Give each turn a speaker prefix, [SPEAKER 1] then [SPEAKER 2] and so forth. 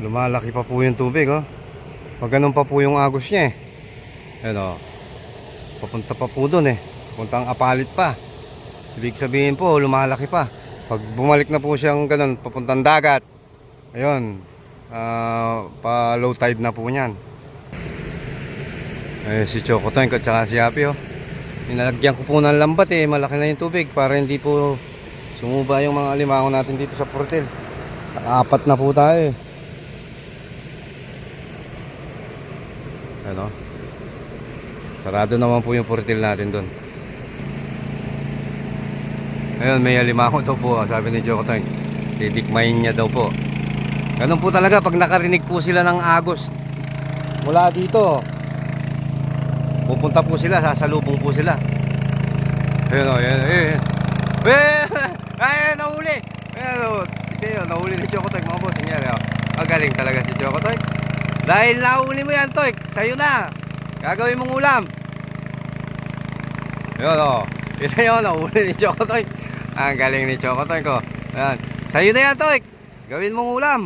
[SPEAKER 1] Lumalaki pa po yung tubig, oh. Pag ganun pa po yung agos niya, eh. Ayan, oh. Papunta pa po dun, eh. Puntang Apalit pa. Ibig sabihin po, lumalaki pa. Pag bumalik na po siyang ganun, papuntang dagat, ayun, pa low tide na po niyan. Eh, si Chocotank at saka si Happy, oh. Ninalagyan ko po ng lambat, eh. Malaki na yung tubig para hindi po sumuba yung mga alimango natin dito sa portil. Apat na po tayo, eh. Ano? Sarado naman po yung portil natin doon. Ayun, may alimango daw po, sabi ni Chocotank. Didikmayin niya daw po. Ganun po talaga pag nakarinig po sila ng agos mula dito. Pupunta po sila, sasalubong po sila. Ayun, oh, ayun, ayun. Ayun, nahuli. Ayun, oh, tignan, nahuli ni Chocotank, mga boss. Nangyari, oh. Magaling talaga si Chocotank. Dahil nahuli mo yan, Toy, sa'yo na. Gagawin mong ulam. Ayun, oh. Ito yun, nahuli ni Chocotank. Ang galing ni Chocotank, oh. Ayan. Sa'yo na yan, Toy. Gawin mong ulam.